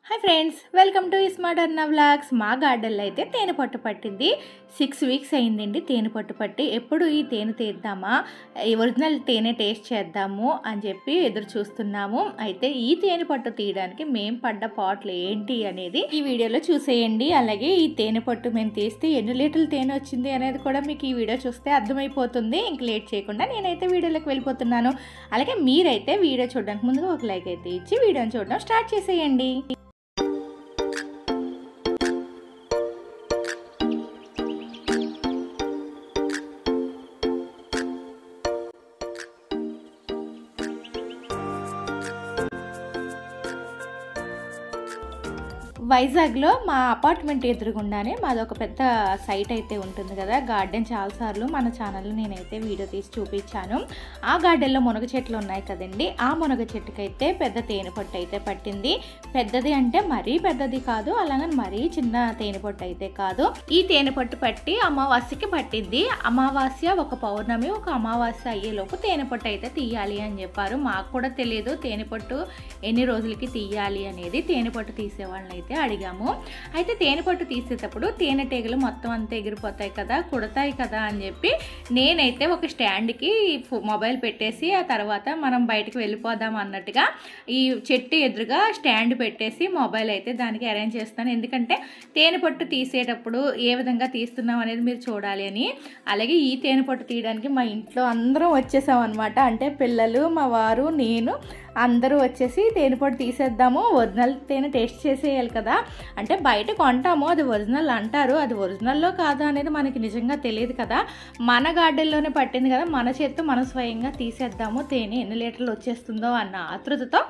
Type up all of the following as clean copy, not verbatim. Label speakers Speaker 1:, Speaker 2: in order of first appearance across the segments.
Speaker 1: Hi friends, welcome to smart అర్నా vlogs. మా గార్డెన్లో అయితే తేనె పట్టు పట్టింది. 6 వీక్స్ అయిందండి తేనె పట్టు పట్టి. ఎప్పుడు ఈ తేనె తీద్దామా, ఒరిజినల్ తేనె టేస్ట్ చేద్దాము అని చెప్పి ఎదురు చూస్తున్నాము. అయితే ఈ తేనె పట్టు తీయడానికి మేము పడ్డ పాటలు ఏంటి అనేది ఈ వీడియోలో చూసేయండి. అలాగే ఈ తేనె పట్టు మేము తీస్తే ఎన్ని లీటర్లు తేనె వచ్చింది అనేది కూడా మీకు ఈ వీడియో చూస్తే అర్థమైపోతుంది. ఇంక లేట్ చేయకుండా నేనైతే వీడియోలోకి వెళ్ళిపోతున్నాను. అలాగే మీరైతే వీడియో చూడడానికి ముందుగా ఒక లైక్ అయితే ఇచ్చి వీడియోని చూడడం స్టార్ట్ చేసేయండి. వైజాగ్లో మా అపార్ట్మెంట్ ఎదురుగుండానే మాది ఒక పెద్ద సైట్ అయితే ఉంటుంది కదా, గార్డెన్. చాలాసార్లు మన ఛానల్లో నేనైతే వీడియో తీసి చూపించాను. ఆ గార్డెన్లో మునగ చెట్లు ఉన్నాయి కదండి, ఆ మునగ చెట్టుకైతే పెద్ద తేనె పొట్టు అయితే పట్టింది. పెద్దది అంటే మరీ పెద్దది కాదు, అలాగని మరీ చిన్న తేనె పొట్టు అయితే కాదు. ఈ తేనె పొట్టు పట్టి అమావాస్యకి పట్టింది. అమావాస్య ఒక పౌర్ణమి, ఒక అమావాస్య అయ్యేలోపు తేనె పొట్టు అయితే తీయాలి అని చెప్పారు. మాకు కూడా తెలియదు తేనె పొట్టు ఎన్ని రోజులకి తీయాలి అనేది. తేనె పొట్టు తీసే వాళ్ళని అయితే అడిగాము. అయితే తేనె పట్టు తీసేటప్పుడు తేనెటీగలు మొత్తం అంతా ఎగిరిపోతాయి కదా, కుడతాయి కదా అని చెప్పి నేనైతే ఒక స్టాండ్కి మొబైల్ పెట్టేసి ఆ తర్వాత మనం బయటకు వెళ్ళిపోదాం అన్నట్టుగా ఈ చెట్టు ఎదురుగా స్టాండ్ పెట్టేసి మొబైల్ అయితే దానికి అరేంజ్ చేస్తాను. ఎందుకంటే తేనె పట్టు తీసేటప్పుడు ఏ విధంగా తీస్తున్నాం అనేది మీరు చూడాలి అని. అలాగే ఈ తేనె పట్టు తీయడానికి మా ఇంట్లో అందరం వచ్చేసాం అనమాట. అంటే పిల్లలు, మా వారు, నేను అందరూ వచ్చేసి తేనె పట్టు తీసేద్దాము, ఒరిజినల్ తేనె టేస్ట్ చేసేయాలి కదా. అంటే బయట కొంటాము, అది ఒరిజినల్ అంటారు, అది ఒరిజినల్లో కాదా అనేది మనకి నిజంగా తెలియదు కదా. మన గార్డెన్లోనే పట్టింది కదా, మన చేత్తో మనం స్వయంగా తీసేద్దాము, తేనె ఎన్ని లీటర్లు వచ్చేస్తుందో అన్న ఆతృతతో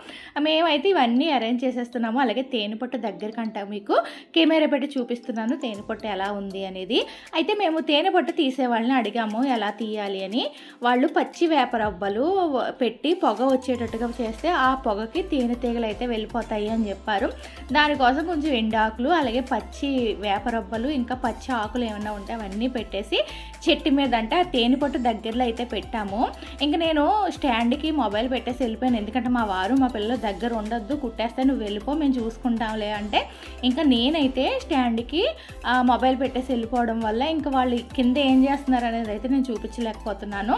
Speaker 1: మేమైతే ఇవన్నీ అరేంజ్ చేసేస్తున్నాము. అలాగే తేనె పట్టు దగ్గరకంట మీకు కెమెరా పెట్టి చూపిస్తున్నాను తేనె పట్టు ఎలా ఉంది అనేది. అయితే మేము తేనె పట్టు తీసే వాళ్ళని అడిగాము ఎలా తీయాలి అని. వాళ్ళు పచ్చి వేపరవ్వలు పెట్టి పొగ వచ్చేటట్టుగా చేస్తే ఆ పొగకి తేనెటీగలు అయితే వెళ్ళిపోతాయి అని చెప్పారు. దానికోసం కొంచెం ఎండాకులు, అలాగే పచ్చి వేపరవ్వలు, ఇంకా పచ్చి ఆకులు ఏమైనా ఉంటే అవన్నీ పెట్టేసి చెట్టు మీద అంటే ఆ తేనె పట్టు దగ్గరలో అయితే పెట్టాము. ఇంకా నేను స్టాండ్కి మొబైల్ పెట్టేసి వెళ్ళిపోయాను. ఎందుకంటే మా వారు మా పిల్లలు దగ్గర ఉండొద్దు, కుట్టేస్తే నువ్వు వెళ్ళిపో, మేము చూసుకుంటాంలే అంటే ఇంకా నేనైతే స్టాండ్కి మొబైల్ పెట్టేసి వెళ్ళిపోవడం వల్ల ఇంకా వాళ్ళు కింద ఏం చేస్తున్నారు అనేది అయితే నేను చూపించలేకపోతున్నాను.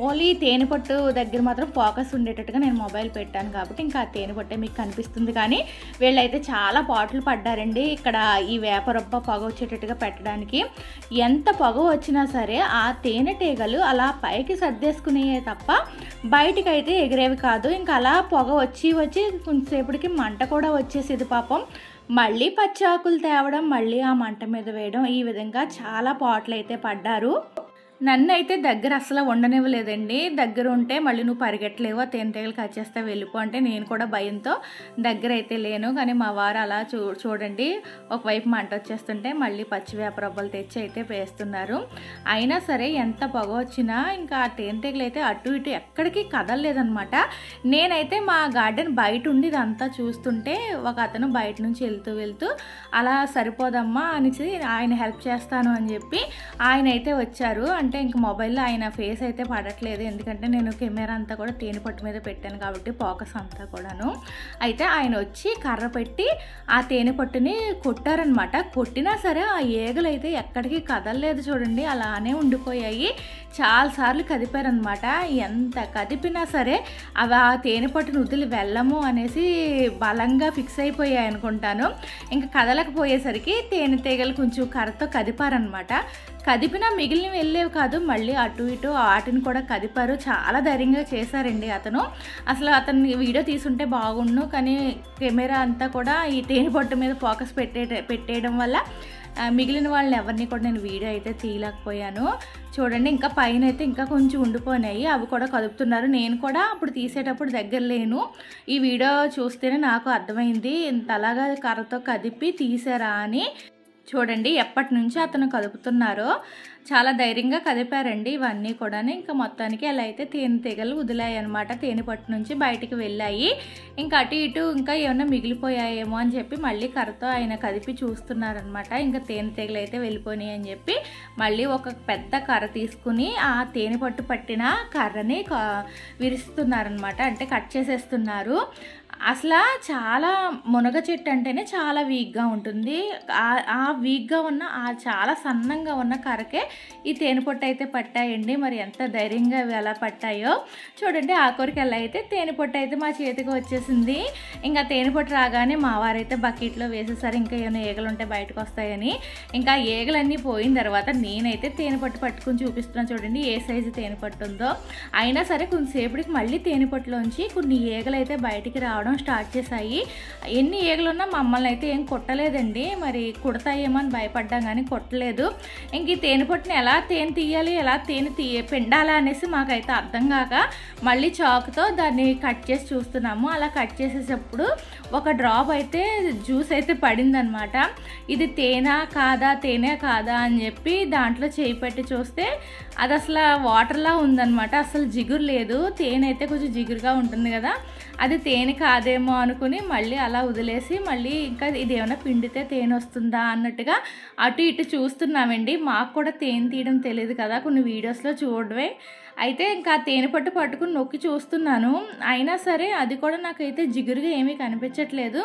Speaker 1: ఓన్లీ తేనె పట్టు దగ్గర మాత్రం ఫోకస్ ఉండేటట్టుగా నేను మొబైల్ పెట్టాను కాబట్టి ఇంకా ఆ తేనె పట్టే మీకు కనిపిస్తుంది. కానీ వీళ్ళైతే చాలా పాటలు పడ్డారండి ఇక్కడ ఈ వేపరొబ్బ పొగ వచ్చేటట్టుగా పెట్టడానికి. ఎంత పొగ వచ్చినా సరే ఆ తేనెటీగలు అలా పైకి సర్దేసుకునేయే తప్ప బయటికైతే ఎగిరేవి కాదు. ఇంకా అలా పొగ వచ్చి కొంచెంసేపటికి మంట కూడా వచ్చేసేది పాపం. మళ్ళీ పచ్చి ఆకులు తేవడం, మళ్ళీ ఆ మంట మీద వేయడం, ఈ విధంగా చాలా పాటలు అయితే పడ్డారు. నన్ను అయితే దగ్గర అసలు ఉండనివ్వలేదండి. దగ్గర ఉంటే మళ్ళీ నువ్వు పరిగెట్టలేవో, తేనెటీగలు కచ్చేస్తే వెళ్ళిపో అంటే నేను కూడా భయంతో దగ్గర అయితే లేను. కానీ మా వారు అలా చూడండి ఒకవైపు మంట వచ్చేస్తుంటే మళ్ళీ పచ్చి వేపరవ్వలు తెచ్చి అయితే వేస్తున్నారు. అయినా సరే ఎంత పొగ వచ్చినా ఇంకా ఆ తేనెటీగలు అయితే అటు ఇటు ఎక్కడికి కదలలేదనమాట. నేనైతే మా గార్డెన్ బయట ఉండి ఇదంతా చూస్తుంటే ఒక అతను బయట నుంచి వెళ్తూ అలా సరిపోదమ్మా అనేసి ఆయన హెల్ప్ చేస్తాను అని చెప్పి ఆయన అయితే వచ్చారు. అంటే ఇంక మొబైల్లో ఆయన ఫేస్ అయితే పడట్లేదు, ఎందుకంటే నేను కెమెరా అంతా కూడా తేనె పట్టు మీద పెట్టాను కాబట్టి ఫోకస్ అంతా కూడాను. అయితే ఆయన వచ్చి కర్ర పెట్టి ఆ తేనె పట్టుని కొట్టారనమాట. కొట్టినా సరే ఆ ఈగలు అయితే ఎక్కడికి కదలలేదు చూడండి, అలానే ఉండిపోయాయి. చాలాసార్లు కదిపారనమాట. ఎంత కదిపినా సరే అవి ఆ తేనె పట్టుని వదిలి వెళ్ళము అనేసి బలంగా ఫిక్స్ అయిపోయాయి అనుకుంటాను. ఇంకా కదలకపోయేసరికి తేనెటీగలు కొంచెం కర్రతో కదిపారనమాట. కదిపినా మిగిలిన వెళ్ళేవి కాదు, మళ్ళీ అటు ఇటు వాటిని కూడా కదిపారు. చాలా ధైర్యంగా చేశారండి అతను. అసలు అతన్ని వీడియో తీసుంటే బాగుండు, కానీ కెమెరా అంతా కూడా ఈ తేనె పట్టు మీద ఫోకస్ పెట్టేయడం వల్ల మిగిలిన వాళ్ళని ఎవరిని కూడా నేను వీడియో అయితే తీయలేకపోయాను. చూడండి ఇంకా పైన అయితే ఇంకా కొంచెం ఉండిపోయినాయి, అవి కూడా కదుపుతున్నారు. నేను కూడా అప్పుడు తీసేటప్పుడు దగ్గర లేను. ఈ వీడియో చూస్తేనే నాకు అర్థమైంది ఇంత అలాగా కర్రతో కదిపి తీసారా అని. చూడండి ఎప్పటి నుంచి అతను కదుపుతున్నారో. చాలా ధైర్యంగా కదిపారండి ఇవన్నీ కూడా. ఇంకా మొత్తానికి అలా అయితే తేనెటీగలు వదిలాయి అనమాట. తేనె పట్టు నుంచి బయటికి వెళ్ళాయి. ఇంకా అటు ఇటు ఇంకా ఏమన్నా మిగిలిపోయాయేమో అని చెప్పి మళ్ళీ కర్రతో ఆయన కదిపి చూస్తున్నారనమాట. ఇంకా తేనెటీగలు అయితే వెళ్ళిపోయినాయి అని చెప్పి మళ్ళీ ఒక పెద్ద కర్ర తీసుకుని ఆ తేనె పట్టు పట్టిన కర్రని విరుస్తున్నారనమాట. అంటే కట్ చేసేస్తున్నారు. అసలు చాలా మునగ చెట్టు అంటేనే చాలా వీక్గా ఉంటుంది. ఆ వీక్గా ఉన్న చాలా సన్నంగా ఉన్న కరకే ఈ తేనె పొట్టు అయితే పట్టాయండి. మరి ఎంత ధైర్యంగా అవి ఎలా పట్టాయో చూడండి. ఆఖరికి ఎలా అయితే తేనె పొట్టు అయితే మా చేతికి వచ్చేసింది. ఇంకా తేనె పొట్టు రాగానే మా వారైతే బకెట్లో వేసేసారు, ఇంకా ఏమైనా ఈగలు ఉంటే బయటకు వస్తాయని. ఇంకా ఈగలన్నీ పోయిన తర్వాత నేనైతే తేనె పొట్టు పట్టుకుని చూపిస్తున్నాను చూడండి ఏ సైజు తేనె పొట్టు ఉందో. అయినా సరే కొంతసేపటికి మళ్ళీ తేనె పొట్టులోంచి కొన్ని ఈగలు అయితే బయటికి రావడం స్టార్ట్ చేశాయి. ఎన్ని ఈగలున్నా మమ్మల్ని అయితే ఏం కొట్టలేదండి. మరి కుడతాయేమో అని భయపడ్డాం కానీ కొట్టలేదు. ఇంక ఈ తేనె పొట్టుని ఎలా తేనె తీయాలి, ఎలా తేనె పిండాలా అనేసి మాకైతే అర్థం కాక మళ్ళీ చాకుతో దాన్ని కట్ చేసి చూస్తున్నాము. అలా కట్ చేసేటప్పుడు ఒక డ్రాప్ అయితే జ్యూస్ అయితే పడిందనమాట. ఇది తేనె కాదా అని చెప్పి దాంట్లో చేయి పెట్టి చూస్తే అది అసలు వాటర్లా ఉందన్నమాట. అసలు జిగురు లేదు. తేనె అయితే కొంచెం జిగురుగా ఉంటుంది కదా, అది తేనె కాదేమో అనుకుని మళ్ళీ అలా వదిలేసి మళ్ళీ ఇంకా ఇది ఏమైనా పిండితే తేనె వస్తుందా అన్నట్టుగా అటు ఇటు చూస్తున్నామండి. మాకు కూడా తేనె తీయడం తెలియదు కదా, కొన్ని వీడియోస్లో చూడవే. అయితే ఇంకా తేనె పట్టు పట్టుకుని నొక్కి చూస్తున్నాను. అయినా సరే అది కూడా నాకైతే జిగురుగా ఏమీ కనిపించట్లేదు.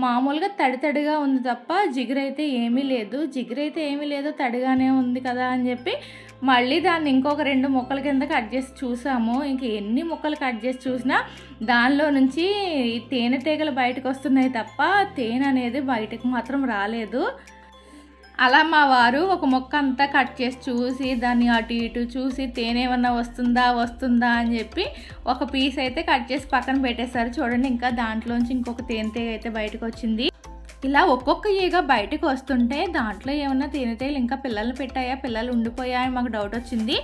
Speaker 1: మామూలుగా తడిగా ఉంది తప్ప జిగురైతే ఏమీ లేదు. తడిగానే ఉంది కదా అని చెప్పి మళ్ళీ దాన్ని ఇంకొక 2 ముక్కల కింద కట్ చేసి చూసాము. ఇంక ఎన్ని ముక్కలు కట్ చేసి చూసినా దానిలో నుంచి తేనె తీగలు బయటకు వస్తున్నాయి తప్ప తేనె అనేది బయటకు మాత్రం రాలేదు. అలా మా వారు ఒక మొక్క అంతా కట్ చేసి చూసి దాన్ని అటు ఇటు చూసి తేనె ఏమన్నా వస్తుందా అని చెప్పి ఒక పీస్ అయితే కట్ చేసి పక్కన పెట్టేశారు. చూడండి ఇంకా దాంట్లోంచి ఇంకొక తేనె తీగ అయితే బయటకు వచ్చింది. ఇలా ఒక్కొక్క ఈగ బయటకు వస్తుంటే దాంట్లో ఏమన్నా తేనెటీగలు ఇంకా పిల్లలు పెట్టాయా, పిల్లలు ఉండిపోయా అని మాకు డౌట్ వచ్చింది.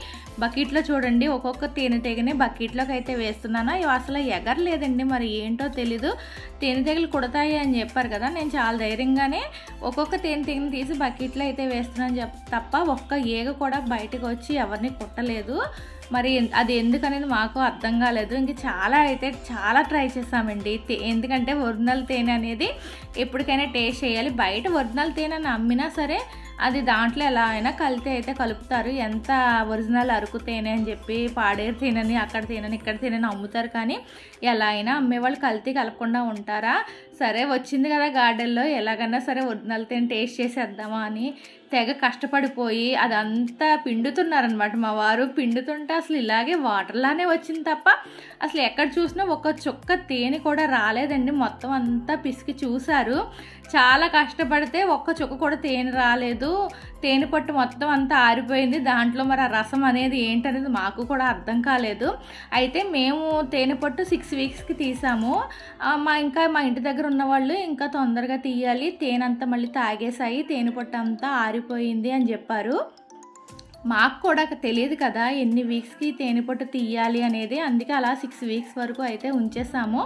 Speaker 1: బకెట్లో చూడండి ఒక్కొక్క తేనెటీగని బకెట్లోకి అయితే వేస్తున్నాను. ఇవి అసలు ఎగరలేదండి, మరి ఏంటో తెలీదు. తేనెటీగలు కుడతాయి అని చెప్పారు కదా, నేను చాలా ధైర్యంగానే ఒక్కొక్క తేనెటీగని తీసి బకెట్లో అయితే వేస్తున్నాను తప్ప ఒక్క ఈగ కూడా బయటకు వచ్చి ఎవరిని కుట్టలేదు. మరి అది ఎందుకనేది మాకు అర్థం కాలేదు. ఇంక చాలా ట్రై చేసామండి. ఎందుకంటే ఒరిజినల్ తేనె అనేది ఎప్పటికైనా టేస్ట్ చేయాలి. బయట ఒరిజినల్ తేనె అమ్మినా సరే అది దాంట్లో ఎలా అయినా కల్తీ అయితే కలుపుతారు. ఎంత ఒరిజినల్ అరకు తేనె అని చెప్పి పాడేరు తేనెని అక్కడ తేనెని ఇక్కడ తేనెని అమ్ముతారు, కానీ ఎలా అయినా అమ్మేవాళ్ళు కల్తీ కలపకుండా ఉంటారా? సరే వచ్చింది కదా గార్డెన్లో, ఎలాగన్నా సరే ఒరిజినల్ తేనె టేస్ట్ చేసేద్దామా అని తెగ కష్టపడిపోయి అదంతా పిండుతున్నారనమాట. మా వారు పిండుతుంటే అసలు ఇలాగే వాటర్లానే వచ్చింది తప్ప అసలు ఎక్కడ చూసినా ఒక చుక్క తేనె కూడా రాలేదండి. మొత్తం అంతా పిసికి చూశారు. చాలా కష్టపడితే ఒక్క చుక్క కూడా తేనె రాలేదు. తేనె పట్టు మొత్తం అంతా ఆరిపోయింది. దాంట్లో మరి ఆ రసం అనేది ఏంటనేది మాకు కూడా అర్థం కాలేదు. అయితే మేము తేనె పట్టు 6 వీక్స్కి తీసాము. మా ఇంటి దగ్గర ఉన్న వాళ్ళు ఇంకా తొందరగా తీయాలి, తేనె అంతా మళ్ళీ తాగేసాయి, తేనె పట్టు అంతా ఆరిపోయింది అని చెప్పారు. మాకు కూడా తెలియదు కదా ఎన్ని వీక్స్కి తేనె పొట్టు తీయాలి అనేది, అందుకే అలా 6 వీక్స్ వరకు అయితే ఉంచేసాము.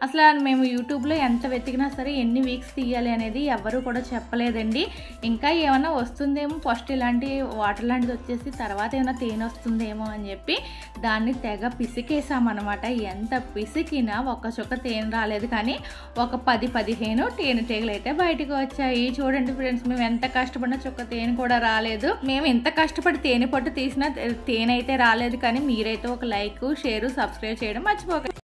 Speaker 1: అసలు మేము యూట్యూబ్లో ఎంత వెతికినా సరే ఎన్ని వీక్స్ తీయాలి అనేది ఎవరు కూడా చెప్పలేదండి. ఇంకా ఏమైనా వస్తుందేమో, ఫస్ట్ ఇలాంటి వాటర్ లాంటిది వచ్చేసి తర్వాత ఏమైనా తేనె వస్తుందేమో అని చెప్పి దాన్ని తెగ పిసికేసామన్నమాట. ఎంత పిసికినా ఒక్క చుక్క తేనె రాలేదు, కానీ ఒక 10-15 తేనెటీగలు అయితే బయటకు వచ్చాయి. చూడండి ఫ్రెండ్స్, మేము ఎంత కష్టపడినా చుక్క తేనె కూడా రాలేదు. మేము ఎంత కష్టపడి తేనె పట్టు తీసినా తేనె అయితే రాలేదు. కానీ మీరైతే ఒక లైక్, షేర్, సబ్స్క్రైబ్ చేయడం మర్చిపోకండి.